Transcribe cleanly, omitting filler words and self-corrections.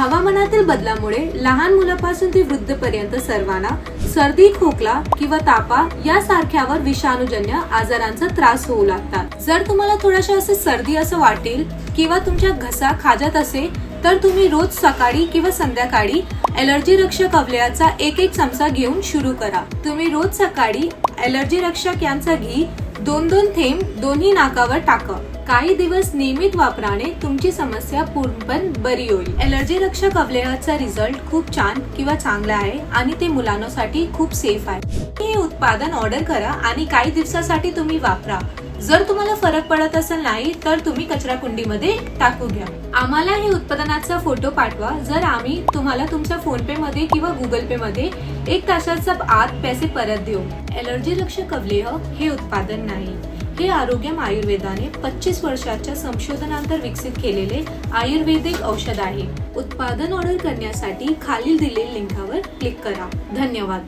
हवामानातील बदलामुळे लहान मुलापासून ते वृद्धपर्यंत सर्वांना सर्दी, खोकला किंवा तापा यासारख्यावर विषाणूजन्य आजारांचा त्रास होऊ लागतात। जर तुम्हाला थोडासा असं सर्दी असं वाटेल किंवा तुमच्या घसा खाजत असेल तर तुम्ही रोज सकाळी किंवा संध्याकाळी ॲलर्जी रक्षक अवलयाचा एक चमचा घेऊन सुरू करा। तुम्ही रोज सकाळी ॲलर्जी रक्षक यांचा घी 2-2 थेंब दोन्ही नाकावर टाका। काही दिवस नियमित वापराने तुमची समस्या पूर्णपणे बरी होईल। ॲलर्जी रक्षक अवलयाचा रिझल्ट खूप छान किंवा चांगला आहे आणि ते मुलांसाठी खूप सेफ आहे। हे उत्पादन ऑर्डर करा आणि काही दिवसासाठी तुम्ही वापरा। जर तुम्हाला फरक पडत असेल नाही तर तुम्ही कचरा कुंडीमध्ये टाकू घ्या। आम्हाला हे उत्पादनाचा फोटो पाठवा। जर आम्ही तुम्हाला तुमच्या फोन पे मध्ये किंवा गुगल पे मध्ये 1 तासाच्या आत पैसे परत देऊ। ॲलर्जी रक्षक अवलय हे उत्पादन नाही, हे आरोग्यम आयुर्वेदाने 25 वर्षाच्या संशोधनानंतर विकसित केलेले आयुर्वेदिक औषध आहे। उत्पादन ऑर्डर करण्यासाठी खालील दिलेल्या लिंकवर क्लिक करा। धन्यवाद।